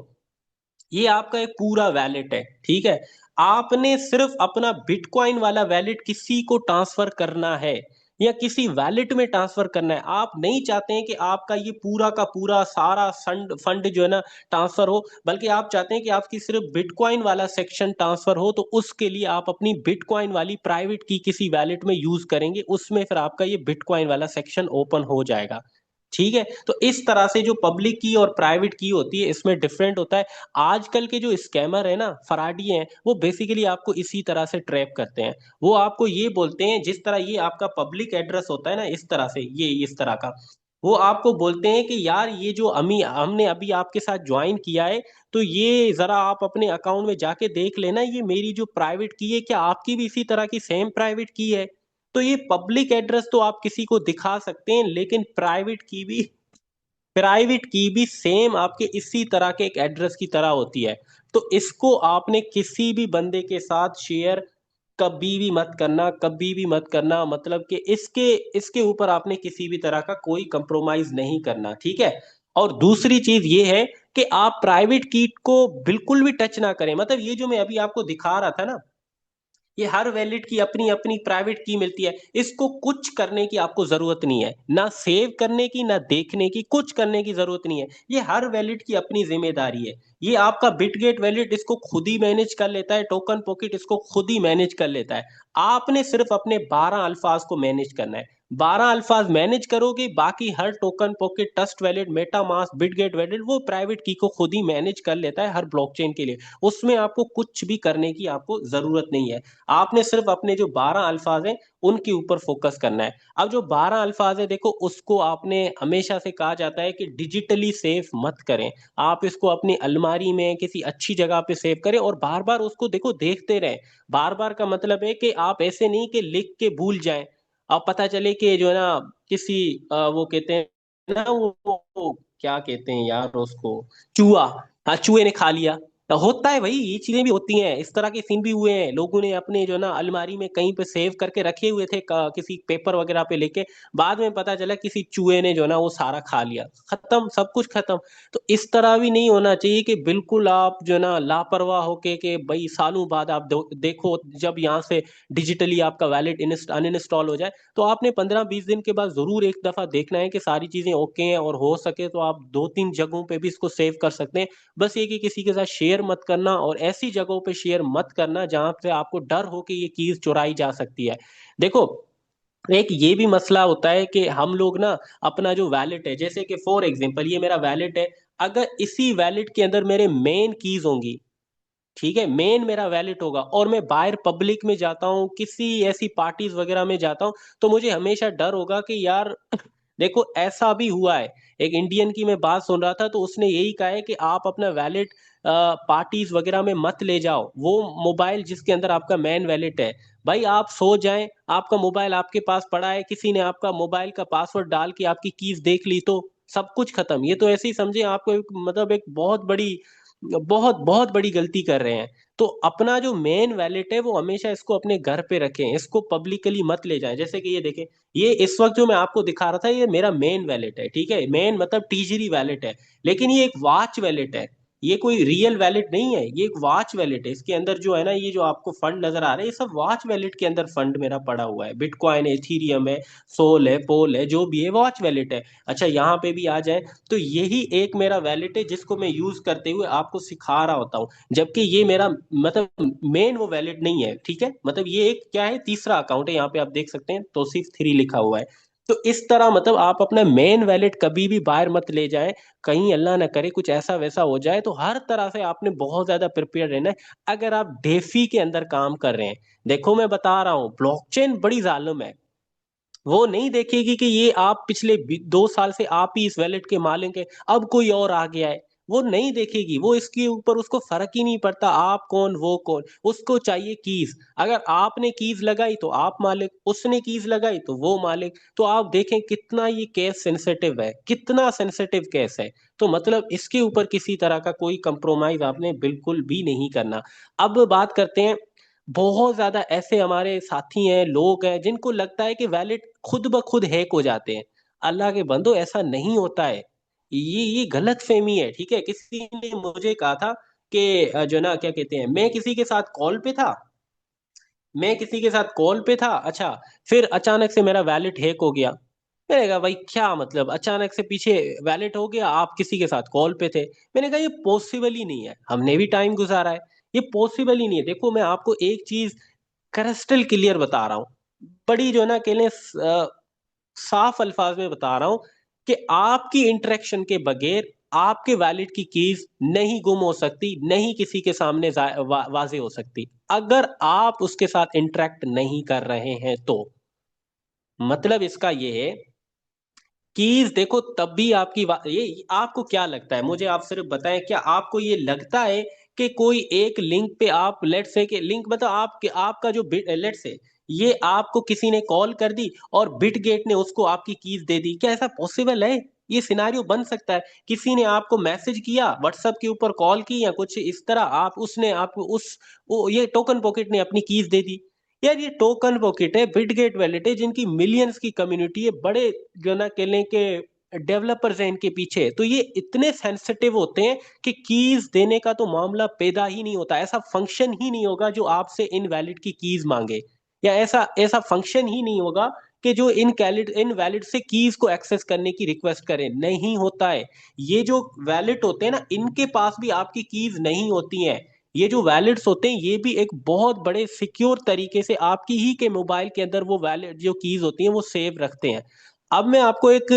ये आपका एक पूरा वैलेट है, ठीक है। आपने सिर्फ अपना बिटकॉइन वाला वैलेट किसी को ट्रांसफर करना है, या किसी वैलेट में ट्रांसफर करना है। आप नहीं चाहते हैं कि आपका ये पूरा का पूरा सारा फंड फंड जो है ना ट्रांसफर हो, बल्कि आप चाहते हैं कि आपकी सिर्फ बिटकॉइन वाला सेक्शन ट्रांसफर हो। तो उसके लिए आप अपनी बिटकॉइन वाली प्राइवेट की किसी वैलेट में यूज करेंगे, उसमें फिर आपका ये बिटकॉइन वाला सेक्शन ओपन हो जाएगा। ठीक है, तो इस तरह से जो पब्लिक की और प्राइवेट की होती है इसमें डिफरेंट होता है। आजकल के जो स्कैमर है ना, फराडी हैं, वो बेसिकली आपको इसी तरह से ट्रैप करते हैं। वो आपको ये बोलते हैं, जिस तरह ये आपका पब्लिक एड्रेस होता है ना, इस तरह से ये इस तरह का, वो आपको बोलते हैं कि यार ये जो अमी हमने अभी आपके साथ ज्वाइन किया है, तो ये जरा आप अपने अकाउंट में जाके देख लेना, ये मेरी जो प्राइवेट की है क्या आपकी भी इसी तरह की सेम प्राइवेट की है। तो ये पब्लिक एड्रेस तो आप किसी को दिखा सकते हैं, लेकिन प्राइवेट की भी सेम आपके इसी तरह के एक एड्रेस की तरह होती है। तो इसको आपने किसी भी बंदे के साथ शेयर कभी भी मत करना, कभी भी मत करना। मतलब कि इसके इसके ऊपर आपने किसी भी तरह का कोई कंप्रोमाइज नहीं करना, ठीक है। और दूसरी चीज ये है कि आप प्राइवेट की को बिल्कुल भी टच ना करें। मतलब ये जो मैं अभी आपको दिखा रहा था ना, ये हर वैलेट की अपनी अपनी प्राइवेट की मिलती है, इसको कुछ करने की आपको जरूरत नहीं है, ना सेव करने की, ना देखने की, कुछ करने की जरूरत नहीं है। ये हर वैलेट की अपनी जिम्मेदारी है। ये आपका बिटगेट वैलेट इसको खुद ही मैनेज कर लेता है, टोकन पॉकेट इसको खुद ही मैनेज कर लेता है। आपने सिर्फ अपने 12 अल्फाज को मैनेज करना है। 12 अल्फाज मैनेज करोगे, बाकी हर token pocket, trust wallet, MetaMask, Bitget wallet वो प्राइवेट की को खुद ही मैनेज कर लेता है हर ब्लॉकचेन के लिए। उसमें आपको कुछ भी करने की आपको जरूरत नहीं है। आपने सिर्फ अपने जो 12 अल्फाज हैं उनके ऊपर फोकस करना है। अब जो 12 अल्फाज है देखो, उसको आपने हमेशा से कहा जाता है कि डिजिटली सेव मत करें। आप इसको अपनी अलमारी में किसी अच्छी जगह पे सेव करें और बार बार उसको देखो, देखते रहें। बार बार का मतलब है कि आप ऐसे नहीं कि लिख के भूल जाएं। अब पता चले कि जो है ना किसी वो कहते हैं ना, वो क्या कहते हैं यार उसको, चूहा, हाँ चूहे ने खा लिया। तो होता है भाई, ये चीजें भी होती हैं, इस तरह के सीन भी हुए हैं। लोगों ने अपने जो ना अलमारी में कहीं पे सेव करके रखे हुए थे, किसी पेपर वगैरह पे लेके, बाद में पता चला किसी चूहे ने जो ना वो सारा खा लिया, खत्म, सब कुछ खत्म। तो इस तरह भी नहीं होना चाहिए कि बिल्कुल आप जो ना लापरवाह होके कि भाई सालों बाद आप देखो जब यहाँ से डिजिटली आपका वैलेट अनइंस्टॉल हो जाए, तो आपने 15-20 दिन के बाद जरूर एक दफा देखना है कि सारी चीजें ओके हैं, और हो सके तो आप 2-3 जगहों पे भी इसको सेव कर सकते हैं। बस ये कि किसी के साथ शेयर मत करना, और ऐसी जगहों पे शेयर मत करना जहां से आपको डर हो कि ये कीज चुराई जा सकती है। देखो, एक ये भी मसला होता है कि हम लोग ना अपना जो वैलेट है, जैसे कि फॉर एग्जांपल ये मेरा वैलेट है, अगर इसी वैलेट के अंदर मेरे मेन कीज होंगी, ठीक है, मेन मेरा वैलेट होगा, और मैं बाहर पब्लिक में जाता हूँ, किसी ऐसी पार्टीज वगैरह में जाता हूँ, तो मुझे हमेशा डर होगा कि यार देखो ऐसा भी हुआ है। एक इंडियन की मैं बात सुन रहा था, तो उसने यही कहा है कि आप अपना वैलेट पार्टीज वगैरह में मत ले जाओ, वो मोबाइल जिसके अंदर आपका मेन वैलेट है। भाई आप सो जाएं, आपका मोबाइल आपके पास पड़ा है, किसी ने आपका मोबाइल का पासवर्ड डाल के आपकी कीज देख ली, तो सब कुछ खत्म। ये तो ऐसे ही समझे आपको मतलब एक बहुत बहुत बड़ी गलती कर रहे हैं। तो अपना जो मेन वैलेट है वो हमेशा इसको अपने घर पे रखें, इसको पब्लिकली मत ले जाएं। जैसे कि ये देखें, ये इस वक्त जो मैं आपको दिखा रहा था, ये मेरा मेन वैलेट है, ठीक है, मेन मतलब टीजरी वैलेट है। लेकिन ये एक वॉच वैलेट है, ये कोई रियल वैलेट नहीं है, ये एक वॉच वैलेट है। इसके अंदर जो है ना, ये जो आपको फंड नजर आ रहे हैं, ये सब वॉच वैलेट के अंदर फंड मेरा पड़ा हुआ है। बिटकॉइन है, इथीरियम है, सोल है, पोल है, जो भी है वॉच वैलेट है। अच्छा यहाँ पे भी आ जाए, तो यही एक मेरा वैलेट है जिसको मैं यूज करते हुए आपको सिखा रहा होता हूँ, जबकि ये मेरा मतलब मेन वो वैलिड नहीं है, ठीक है। मतलब ये एक क्या है, तीसरा अकाउंट है, यहाँ पे आप देख सकते हैं तौसीफ 3 लिखा हुआ है। तो इस तरह मतलब आप अपना मेन वैलेट कभी भी बाहर मत ले जाएं, कहीं अल्लाह ना करे कुछ ऐसा वैसा हो जाए। तो हर तरह से आपने बहुत ज्यादा प्रिपेयर रहना है। अगर आप डेफी के अंदर काम कर रहे हैं, देखो मैं बता रहा हूँ, ब्लॉकचेन बड़ी जालिम है। वो नहीं देखेगी कि ये आप पिछले 2 साल से आप ही इस वैलेट के मालिक हैं, अब कोई और आ गया है। वो नहीं देखेगी, वो इसके ऊपर उसको फर्क ही नहीं पड़ता आप कौन वो कौन, उसको चाहिए कीज। अगर आपने कीज लगाई तो आप मालिक, उसने कीज लगाई तो वो मालिक। तो आप देखें कितना ये केस सेंसिटिव है, कितना सेंसिटिव केस है। तो मतलब इसके ऊपर किसी तरह का कोई कंप्रोमाइज आपने बिल्कुल भी नहीं करना। अब बात करते हैं, बहुत ज्यादा ऐसे हमारे साथी हैं, लोग हैं, जिनको लगता है कि वैलेट खुद ब खुद हैक हो जाते हैं। अल्लाह के बंदो, ऐसा नहीं होता है। ये गलत फहमी है, ठीक है। किसी ने मुझे कहा था कि जो ना क्या कहते हैं, मैं किसी के साथ कॉल पे था, मैं किसी के साथ कॉल पे था, अच्छा, फिर अचानक से मेरा वैलेट हैक हो गया। मैंने कहा भाई क्या मतलब, अचानक से पीछे वैलेट हो गया, आप किसी के साथ कॉल पे थे। मैंने कहा ये पॉसिबल ही नहीं है, हमने भी टाइम गुजारा है, ये पॉसिबल ही नहीं है। देखो मैं आपको एक चीज क्रिस्टल क्लियर बता रहा हूँ, बड़ी जो है ना कहले साफ अल्फाज में बता रहा हूं कि आपकी इंटरेक्शन के बगैर आपके वैलिड की कीज नहीं गुम हो सकती, नहीं किसी के सामने वाजे हो सकती, अगर आप उसके साथ इंटरेक्ट नहीं कर रहे हैं तो। मतलब इसका ये है, कीज देखो तब भी आपकी ये आपको क्या लगता है, मुझे आप सिर्फ बताएं, क्या आपको ये लगता है कि कोई एक लिंक पे आप लेट से के लिंक मतलब आपका जो लेट से ये आपको किसी ने कॉल कर दी और बिटगेट ने उसको आपकी कीज दे दी, क्या ऐसा पॉसिबल है? ये सिनारियो बन सकता है? किसी ने आपको मैसेज किया व्हाट्सएप के ऊपर, कॉल की या कुछ इस तरह, आप उसने आपको ये टोकन पॉकेट ने अपनी कीज दे दी। यार ये टोकन पॉकेट है, बिटगेट वैलेट है, जिनकी मिलियंस की कम्युनिटी है, बड़े जो ना कहने के डेवलपर्स हैं इनके पीछे, तो ये इतने सेंसिटिव होते हैं कि कीज देने का तो मामला पैदा ही नहीं होता, ऐसा फंक्शन ही नहीं होगा जो आपसे इनवैलिड की कीज मांगे, या ऐसा ऐसा फंक्शन ही नहीं होगा कि जो इनवैलिड से कीज को एक्सेस करने की रिक्वेस्ट करे, नहीं होता है। ये जो वैलिड होते हैं ना, इनके पास भी आपकी कीज नहीं होती हैं। ये जो वैलिड्स होते हैं ये भी एक बहुत बड़े सिक्योर तरीके से आपकी ही के मोबाइल के अंदर वो वैलिड जो कीज होती हैं वो सेव रखते हैं। अब मैं आपको एक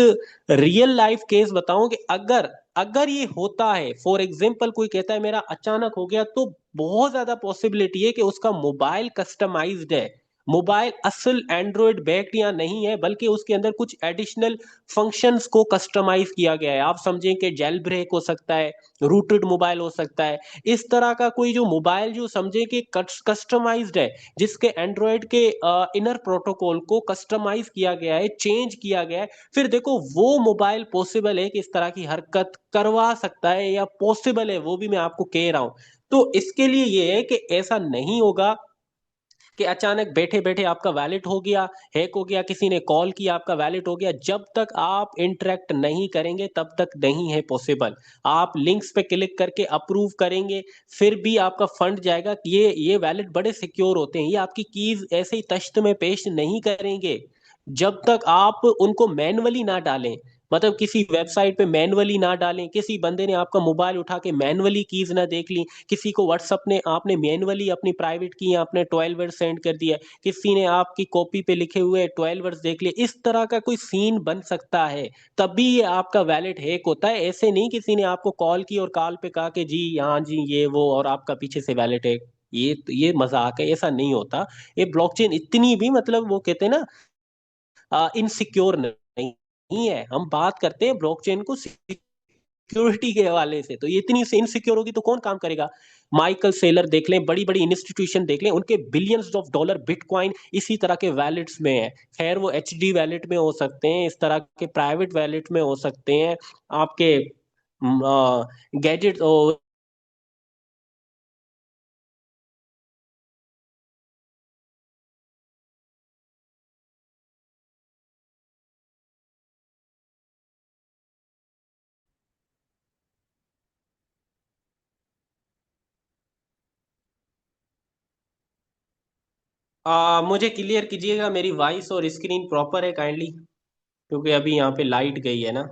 रियल लाइफ केस बताऊं कि अगर अगर ये होता है, फॉर एग्जाम्पल कोई कहता है मेरा अचानक हो गया, तो बहुत ज्यादा पॉसिबिलिटी है कि उसका मोबाइल कस्टमाइज्ड है, मोबाइल असल एंड्रॉयड बैक्ड या नहीं है, बल्कि उसके अंदर कुछ एडिशनल फंक्शंस को कस्टमाइज किया गया है। आप समझें कि जेल ब्रेक हो सकता है, रूटेड मोबाइल हो सकता है, इस तरह का कोई जो मोबाइल जो समझे कि कस्टमाइज्ड है, जिसके एंड्रॉयड के इनर प्रोटोकॉल को कस्टमाइज किया गया है, चेंज किया गया है, फिर देखो वो मोबाइल पॉसिबल है कि इस तरह की हरकत करवा सकता है, या पॉसिबल है वो भी मैं आपको कह रहा हूं। तो इसके लिए ये है कि ऐसा नहीं होगा कि अचानक बैठे बैठे आपका वैलिड हो गया, हैक हो गया, किसी ने कॉल किया आपका वैलिड हो गया, जब तक आप इंटरेक्ट नहीं करेंगे तब तक नहीं है पॉसिबल। आप लिंक्स पे क्लिक करके अप्रूव करेंगे, फिर भी आपका फंड जाएगा। ये वैलिड बड़े सिक्योर होते हैं, ये आपकी कीज ऐसे ही तश्त में पेश नहीं करेंगे जब तक आप उनको मैनुअली ना डालें। मतलब किसी वेबसाइट पे मैनुअली ना डालें, किसी बंदे ने आपका मोबाइल उठा के मैनुअली कीज ना देख ली, किसी को व्हाट्सअप ने आपने मैनुअली अपनी प्राइवेट की या अपने 12 वर्ड सेंड कर दिया, किसी ने आपकी कॉपी पे लिखे हुए 12 वर्ड्स देख लिए, इस तरह का कोई सीन बन सकता है, तभी ये आपका वैलेट हैक होता है। ऐसे नहीं किसी ने आपको कॉल की और कॉल पे कहा कि जी हाँ जी ये वो, और आपका पीछे से वैलेट हैक, ये मजाक है, ऐसा नहीं होता। ये ब्लॉकचेन इतनी भी मतलब वो कहते हैं ना इनसिक्योर नहीं है। हम बात करते हैं ब्लॉकचेन को सिक्योरिटी के हवाले से, तो ये इतनी से इनसिक्योर होगी तो कौन काम करेगा? माइकल सेलर देख लें, बड़ी बड़ी इंस्टीट्यूशन देख लें, उनके बिलियंस ऑफ डॉलर बिटकॉइन इसी तरह के वैलेट्स में है। खैर वो एचडी वैलेट में हो सकते हैं, इस तरह के प्राइवेट वैलेट में हो सकते हैं, आपके गैजेट। मुझे क्लियर कीजिएगा, मेरी वॉइस और स्क्रीन प्रॉपर है काइंडली, क्योंकि अभी यहाँ पे लाइट गई है ना।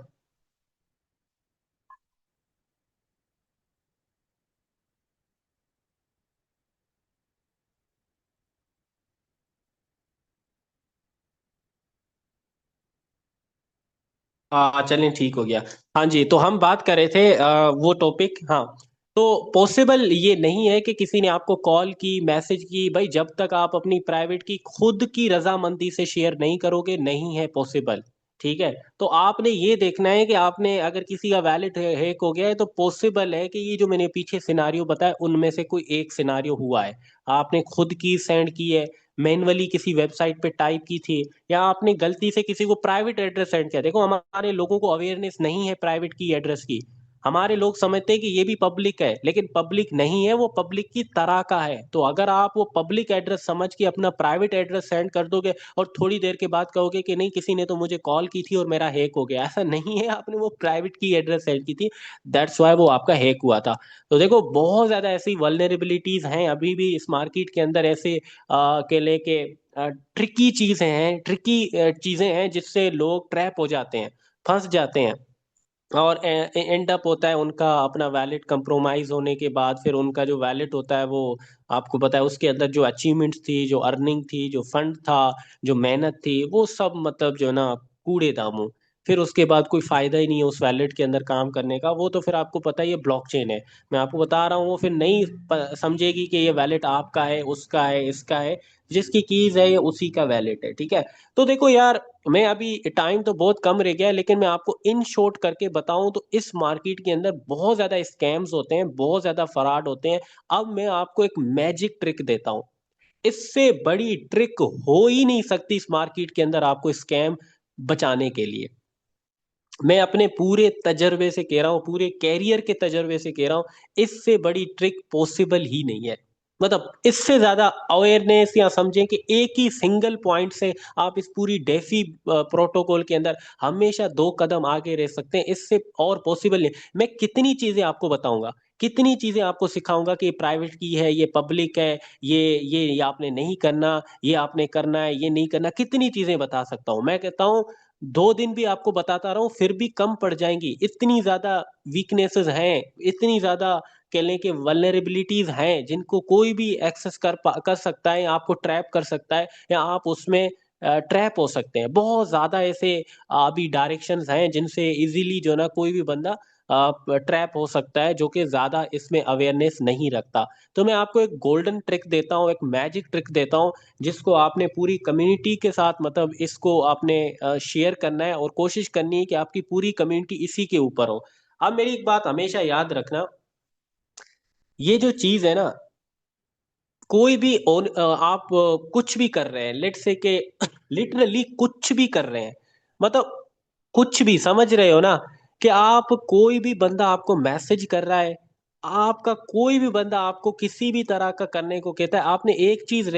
हाँ चलें ठीक हो गया। हाँ जी, तो हम बात कर रहे थे वो टॉपिक, हाँ। तो पॉसिबल ये नहीं है कि किसी ने आपको कॉल की, मैसेज की, भाई जब तक आप अपनी प्राइवेट की खुद की रजामंदी से शेयर नहीं करोगे नहीं है पॉसिबल। ठीक है, तो आपने ये देखना है कि आपने अगर किसी का वैलिड हैक हो गया है तो पॉसिबल है कि ये जो मैंने पीछे सिनारियो बताया उनमें से कोई एक सिनारियो हुआ है। आपने खुद की सेंड की है, मैन्युअली किसी वेबसाइट पे टाइप की थी, या आपने गलती से किसी को प्राइवेट एड्रेस सेंड किया। देखो हमारे लोगों को अवेयरनेस नहीं है प्राइवेट की एड्रेस की, हमारे लोग समझते हैं कि ये भी पब्लिक है, लेकिन पब्लिक नहीं है, वो पब्लिक की तरह का है। तो अगर आप वो पब्लिक एड्रेस समझ के अपना प्राइवेट एड्रेस सेंड कर दोगे और थोड़ी देर के बाद कहोगे कि नहीं किसी ने तो मुझे कॉल की थी और मेरा हैक हो गया, ऐसा नहीं है, आपने वो प्राइवेट की एड्रेस सेंड की थी, दैट्स वाई वो आपका हैक हुआ था। तो देखो बहुत ज्यादा ऐसी वल्नरेबिलिटीज हैं अभी भी इस मार्केट के अंदर, ऐसे के लेके ट्रिकी चीजें हैं, ट्रिकी चीजें हैं जिससे लोग ट्रैप हो जाते हैं, फंस जाते हैं। और एंड अप होता है उनका अपना वैलेट कंप्रोमाइज होने के बाद, फिर उनका जो वैलेट होता है वो, आपको पता है उसके अंदर जो अचीवमेंट्स थी, जो अर्निंग थी, जो फंड था, जो मेहनत थी, वो सब मतलब जो है ना कूड़े दामों। फिर उसके बाद कोई फायदा ही नहीं है उस वैलेट के अंदर काम करने का। वो तो फिर आपको पता ही है ब्लॉकचेन है, मैं आपको बता रहा हूँ, वो फिर नहीं समझेगी कि ये वैलेट आपका है, उसका है, इसका है। जिसकी कीज है ये उसी का वैलेट है, ठीक है। तो देखो यार, मैं अभी, टाइम तो बहुत कम रह गया है, लेकिन मैं आपको इन शॉर्ट करके बताऊं तो इस मार्केट के अंदर बहुत ज्यादा स्कैम्स होते हैं, बहुत ज्यादा फ्रॉड होते हैं। अब मैं आपको एक मैजिक ट्रिक देता हूं, इससे बड़ी ट्रिक हो ही नहीं सकती इस मार्केट के अंदर आपको स्कैम बचाने के लिए। मैं अपने पूरे तजर्बे से कह रहा हूँ, पूरे कैरियर के तजर्बे से कह रहा हूँ, इससे बड़ी ट्रिक पॉसिबल ही नहीं है। मतलब इससे ज्यादा अवेयरनेस, या समझें कि एक ही सिंगल पॉइंट से आप इस पूरी डेफी प्रोटोकॉल के अंदर हमेशा 2 कदम आगे रह सकते हैं, इससे और पॉसिबल नहीं। मैं कितनी चीजें आपको बताऊंगा, कितनी चीजें आपको सिखाऊंगा कि प्राइवेट की है, ये पब्लिक है, ये आपने नहीं करना, ये आपने करना है, ये नहीं करना, कितनी चीजें बता सकता हूँ। मैं कहता हूँ 2 दिन भी आपको बताता रहूं फिर भी कम पड़ जाएंगी, इतनी ज्यादा वीकनेसेस हैं, इतनी ज्यादा कह लें कि वल्नरेबिलिटीज हैं जिनको कोई भी एक्सेस कर सकता है, या आपको ट्रैप कर सकता है, या आप उसमें ट्रैप हो सकते हैं। बहुत ज्यादा ऐसे अभी डायरेक्शंस हैं जिनसे इजीली जो ना कोई भी बंदा ट्रैप हो सकता है, जो कि ज्यादा इसमें अवेयरनेस नहीं रखता। तो मैं आपको एक गोल्डन ट्रिक देता हूँ, एक मैजिक ट्रिक देता हूँ, जिसको आपने पूरी कम्युनिटी के साथ, मतलब इसको आपने शेयर करना है, और कोशिश करनी है कि आपकी पूरी कम्युनिटी इसी के ऊपर हो। अब मेरी एक बात हमेशा याद रखना, ये जो चीज है ना, कोई भी आप कुछ भी कर रहे हैं, लेट से के लिटरली कुछ भी कर रहे हैं, मतलब कुछ भी, समझ रहे हो ना, कि आप कोई भी बंदा आपको मैसेज कर रहा है, आपका कोई भी बंदा आपको किसी भी तरह का करने को कहता है, आपने एक चीज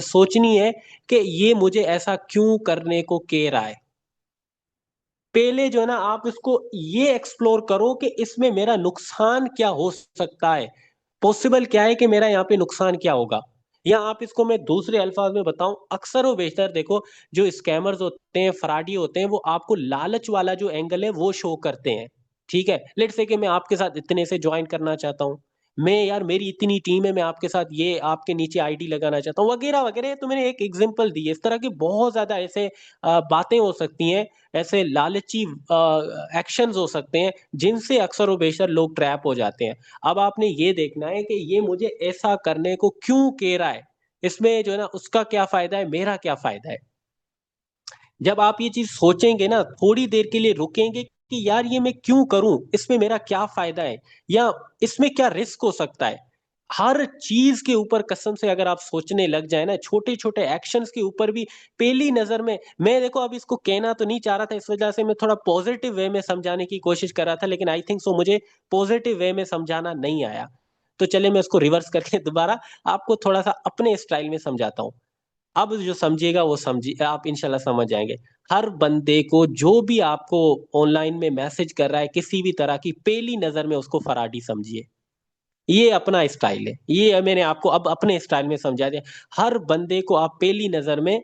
सोचनी है कि ये मुझे ऐसा क्यों करने को कह रहा है। पहले जो है ना आप इसको ये एक्सप्लोर करो कि इसमें मेरा नुकसान क्या हो सकता है, पॉसिबल क्या है कि मेरा यहाँ पे नुकसान क्या होगा। या आप इसको मैं दूसरे अल्फाज में बताऊं, अक्सर वो बेशतर देखो, जो स्कैमर्स होते हैं, फराडी होते हैं, वो आपको लालच वाला जो एंगल है वो शो करते हैं। ठीक है, लेट से कि मैं आपके साथ इतने से ज्वाइन करना चाहता हूँ, मैं यार मेरी इतनी टीम है, मैं आपके साथ ये आपके नीचे आईडी लगाना चाहता हूँ, वगैरह वगैरह। तो मैंने एक एग्जांपल दी है, इस तरह की बहुत ज्यादा ऐसे बातें हो सकती हैं, ऐसे लालची एक्शंस हो सकते हैं, जिनसे अक्सर व बेशतर लोग ट्रैप हो जाते हैं। अब आपने ये देखना है कि ये मुझे ऐसा करने को क्यों कह रहा है, इसमें जो है ना उसका क्या फायदा है, मेरा क्या फायदा है। जब आप ये चीज सोचेंगे ना, थोड़ी देर के लिए रुकेंगे कि यार ये मैं क्यों करूं, इसमें मेरा क्या फायदा है, या इसमें क्या रिस्क हो सकता है, हर चीज के ऊपर कसम से अगर आप सोचने लग जाए ना, छोटे छोटे एक्शंस के ऊपर भी, पहली नजर में, मैं देखो अब इसको कहना तो नहीं चाह रहा था, इस वजह से मैं थोड़ा पॉजिटिव वे में समझाने की कोशिश कर रहा था, लेकिन आई थिंक सो मुझे पॉजिटिव वे में समझाना नहीं आया। तो चले मैं उसको रिवर्स करके दोबारा आपको थोड़ा सा अपने स्टाइल में समझाता हूँ। अब जो समझिएगा वो समझिए, आप इंशाल्लाह समझ जाएंगे। हर बंदे को जो भी आपको ऑनलाइन में मैसेज कर रहा है किसी भी तरह की, पहली नजर में उसको फराडी समझिए। ये अपना स्टाइल है, ये मैंने आपको अब अपने स्टाइल में समझा दिया। हर बंदे को आप पहली नजर में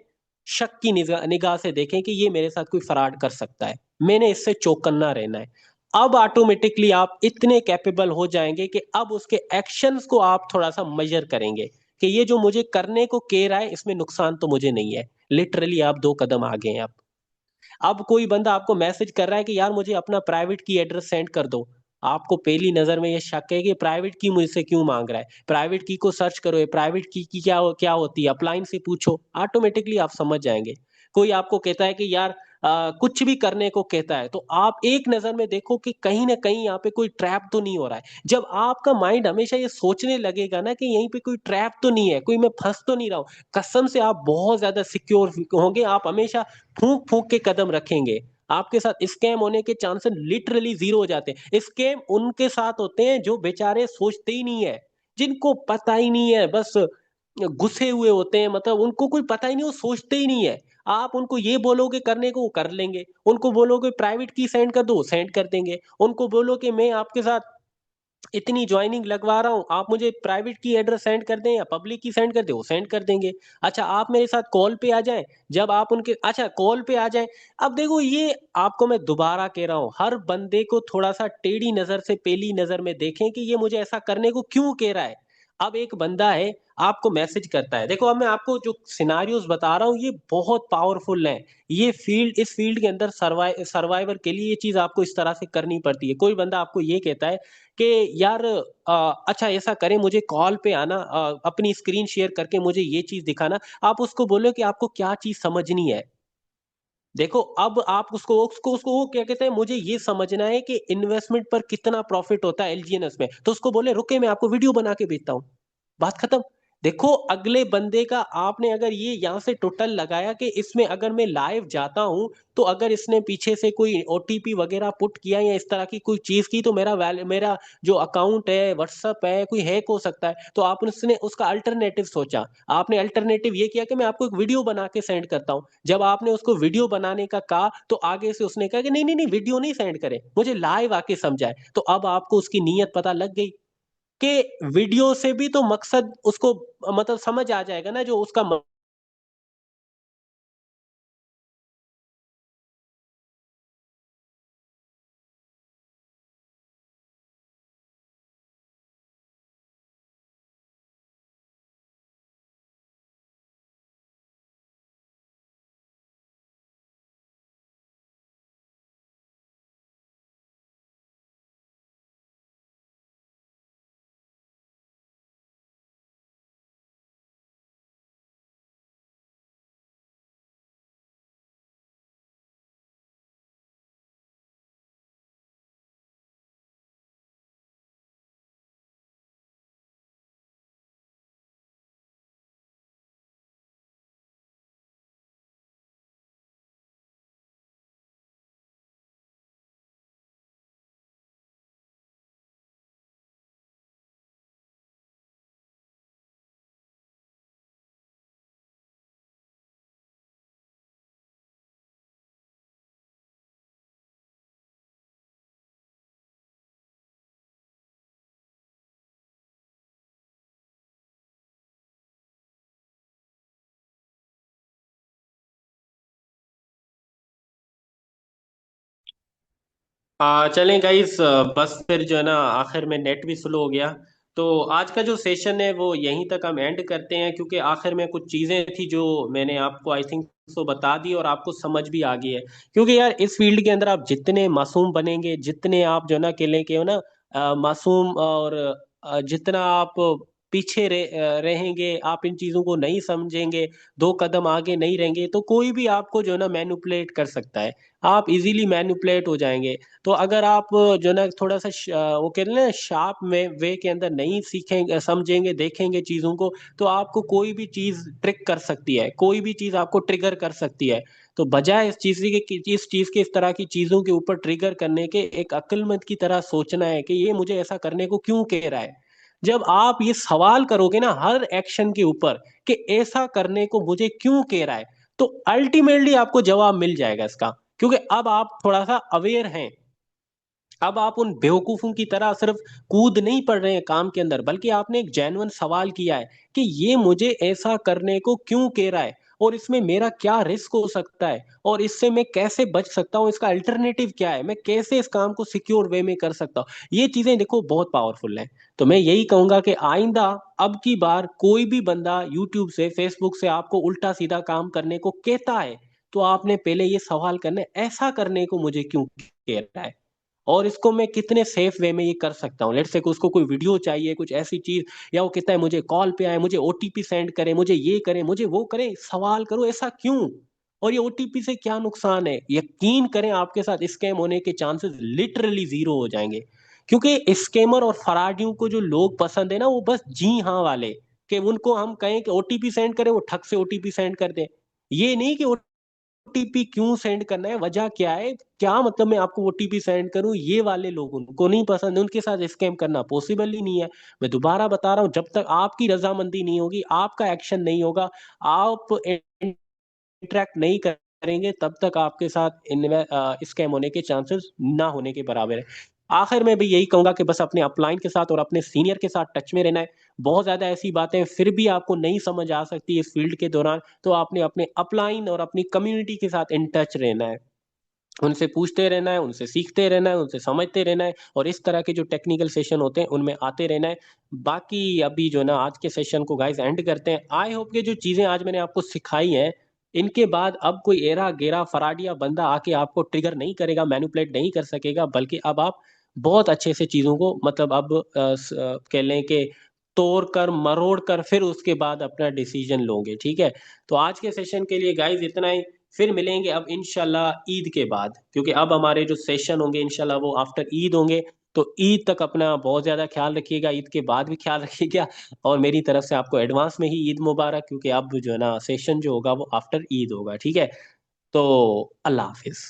शक की निगाह निगाह से देखें कि ये मेरे साथ कोई फ्रॉड कर सकता है, मैंने इससे चौकन्ना रहना है। अब ऑटोमेटिकली आप इतने कैपेबल हो जाएंगे कि अब उसके एक्शंस को आप थोड़ा सा मेजर करेंगे कि ये जो मुझे करने को कह रहा है इसमें नुकसान तो मुझे नहीं है। लिटरली आप 2 कदम आगे हैं। अब कोई बंदा आपको मैसेज कर रहा है कि यार मुझे अपना प्राइवेट की एड्रेस सेंड कर दो, आपको पहली नजर में ये शक है कि प्राइवेट की मुझसे क्यों मांग रहा है, प्राइवेट की को सर्च करो, ये प्राइवेट की क्या होती है, अपलाइन से पूछो, ऑटोमेटिकली आप समझ जाएंगे। कोई आपको कहता है कि यार कुछ भी करने को कहता है, तो आप एक नजर में देखो कि कहीं ना कहीं यहाँ पे कोई ट्रैप तो नहीं हो रहा है। जब आपका माइंड हमेशा ये सोचने लगेगा ना कि यहीं पे कोई ट्रैप तो नहीं है, कोई मैं फंस तो नहीं रहा हूँ, कसम से आप बहुत ज्यादा सिक्योर होंगे, आप हमेशा फूंक फूंक के कदम रखेंगे। आपके साथ स्कैम होने के चांसेस लिटरली जीरो हो जाते हैं। स्कैम उनके साथ होते हैं जो बेचारे सोचते ही नहीं है, जिनको पता ही नहीं है, बस घुसे हुए होते हैं, मतलब उनको कोई पता ही नहीं, वो सोचते ही नहीं है। आप उनको ये बोलोगे करने को वो कर लेंगे, उनको बोलोगे प्राइवेट की सेंड कर दो वो सेंड कर देंगे, उनको बोलो कि मैं आपके साथ इतनी ज्वाइनिंग लगवा रहा हूँ, आप मुझे प्राइवेट की एड्रेस सेंड कर दें या पब्लिक की सेंड कर दें, वो सेंड कर देंगे। अच्छा आप मेरे साथ कॉल पे आ जाएं, जब आप उनके अच्छा कॉल पे आ जाएं। अब देखो ये आपको मैं दोबारा कह रहा हूँ, हर बंदे को थोड़ा सा टेढ़ी नजर से पेली नजर में देखें कि ये मुझे ऐसा करने को क्यों कह रहा है। अब एक बंदा है आपको मैसेज करता है, देखो अब मैं आपको जो सिनारियोज बता रहा हूँ ये बहुत पावरफुल है। ये फील्ड, इस फील्ड के अंदर सर्वाइवर के लिए ये चीज आपको इस तरह से करनी पड़ती है। कोई बंदा आपको ये कहता है कि यार अच्छा ऐसा करें, मुझे कॉल पे आना, अपनी स्क्रीन शेयर करके मुझे ये चीज दिखाना। आप उसको बोलो कि आपको क्या चीज समझनी है। देखो अब आप उसको वो क्या कहते हैं, मुझे ये समझना है कि इन्वेस्टमेंट पर कितना प्रॉफिट होता है एलजीएनएस में, तो उसको बोले रुके मैं आपको वीडियो बना के भेजता हूँ, बात खत्म। देखो अगले बंदे का आपने अगर ये यहां से टोटल लगाया कि इसमें अगर मैं लाइव जाता हूं, तो अगर इसने पीछे से कोई ओटीपी वगैरह पुट किया या इस तरह की कोई चीज की, तो मेरा जो अकाउंट है व्हाट्सअप है कोई हैक हो सकता है। तो आप उसने उसका अल्टरनेटिव सोचा, आपने अल्टरनेटिव ये किया कि मैं आपको एक वीडियो बना के सेंड करता हूं। जब आपने उसको वीडियो बनाने का कहा तो आगे से उसने कहा कि नहीं नहीं नहीं वीडियो नहीं सेंड करे, मुझे लाइव आके समझाए। तो अब आपको उसकी नीयत पता लग गई कि वीडियो से भी तो मकसद उसको मतलब समझ आ जाएगा ना, जो उसका चलें गाइस, बस फिर जो है ना आखिर में नेट भी स्लो हो गया। तो आज का जो सेशन है वो यहीं तक हम एंड करते हैं, क्योंकि आखिर में कुछ चीज़ें थी जो मैंने आपको आई थिंक सो बता दी और आपको समझ भी आ गई है। क्योंकि यार इस फील्ड के अंदर आप जितने मासूम बनेंगे, जितने आप जो है ना केले के हो ना मासूम, और जितना आप पीछे रहेंगे, आप इन चीज़ों को नहीं समझेंगे, दो कदम आगे नहीं रहेंगे, तो कोई भी आपको जो है ना मैनिपुलेट कर सकता है, आप इजीली मैनिपुलेट हो जाएंगे। तो अगर आप जो ना थोड़ा सा वो कहते हैं ना शार्प में वे के अंदर नहीं सीखेंगे, समझेंगे, देखेंगे चीजों को, तो आपको कोई भी चीज ट्रिक कर सकती है, कोई भी चीज आपको ट्रिगर कर सकती है। तो बजाय इस चीज के इस तरह की चीजों के ऊपर ट्रिगर करने के, एक अक्लमंद की तरह सोचना है कि ये मुझे ऐसा करने को क्यों कह रहा है। जब आप ये सवाल करोगे ना हर एक्शन के ऊपर कि ऐसा करने को मुझे क्यों कह रहा है, तो अल्टीमेटली आपको जवाब मिल जाएगा इसका। क्योंकि अब आप थोड़ा सा अवेयर हैं, अब आप उन बेवकूफों की तरह सिर्फ कूद नहीं पड़ रहे हैं काम के अंदर, बल्कि आपने एक जेन्युइन सवाल किया है कि ये मुझे ऐसा करने को क्यों कह रहा है, और इसमें मेरा क्या रिस्क हो सकता है, और इससे मैं कैसे बच सकता हूँ, इसका अल्टरनेटिव क्या है, मैं कैसे इस काम को सिक्योर वे में कर सकता हूँ। ये चीजें देखो बहुत पावरफुल है। तो मैं यही कहूंगा कि आइंदा अब की बार कोई भी बंदा यूट्यूब से फेसबुक से आपको उल्टा सीधा काम करने को कहता है, तो आपने पहले ये सवाल करना है ऐसा करने को मुझे क्यों कह रहा है, और इसको मैं कितने सेफ वे में ये कर सकता हूँ। लेट्स से उसको कोई वीडियो चाहिए, कुछ ऐसी चीज, या वो कहता है मुझे कॉल पे आए, मुझे ओटीपी सेंड करें, मुझे ये करें, मुझे वो करें, सवाल करो ऐसा क्यों, और ये ओटीपी से क्या नुकसान है। यकीन करें आपके साथ स्कैम होने के चांसेस लिटरली जीरो हो जाएंगे। क्योंकि स्कैमर और फराडियों को जो लोग पसंद है ना, वो बस जी हाँ वाले, कि उनको हम कहें कि ओटीपी सेंड करें, वो ठग से ओटीपी सेंड कर दें। ये नहीं कि ओटीपी क्यों सेंड करना है, वजह क्या है, क्या मतलब मैं आपको ओटीपी सेंड करूं, ये वाले लोग उनको नहीं पसंद है, उनके साथ स्कैम करना पॉसिबल ही नहीं है। मैं दोबारा बता रहा हूं, जब तक आपकी रजामंदी नहीं होगी, आपका एक्शन नहीं होगा, आप इंटरेक्ट नहीं करेंगे, तब तक आपके साथ इनमें स्कैम होने के चांसेस ना होने के बराबर है। आखिर में भी यही कहूंगा कि बस अपने अपलाइन के साथ और अपने सीनियर के साथ टच में रहना है। बहुत ज्यादा ऐसी बातें फिर भी आपको नहीं समझ आ सकती इस फील्ड के दौरान, तो आपने अपने अपलाइन और अपनी कम्युनिटी के साथ इन टच रहना है, उनसे पूछते रहना है, उनसे सीखते रहना है, उनसे समझते रहना है, और इस तरह के जो टेक्निकल सेशन होते हैं उनमें आते रहना है। बाकी अभी जो ना आज के सेशन को गाइस एंड करते हैं। आई होप कि जो चीजें आज मैंने आपको सिखाई हैं, इनके बाद अब कोई एरा गेरा फराडिया बंदा आके आपको ट्रिगर नहीं करेगा, मैनिपुलेट नहीं कर सकेगा, बल्कि अब आप बहुत अच्छे से चीजों को मतलब अब कह लें कि तोड़ कर मरोड़ कर फिर उसके बाद अपना डिसीजन लोगे, ठीक है। तो आज के सेशन के लिए गाइस इतना ही। फिर मिलेंगे अब इंशाल्लाह ईद के बाद, क्योंकि अब हमारे जो सेशन होंगे इंशाल्लाह वो आफ्टर ईद होंगे। तो ईद तक अपना बहुत ज्यादा ख्याल रखिएगा, ईद के बाद भी ख्याल रखिएगा, और मेरी तरफ से आपको एडवांस में ही ईद मुबारक, क्योंकि अब जो है ना सेशन जो होगा वो आफ्टर ईद होगा, ठीक है। तो अल्लाह हाफिज।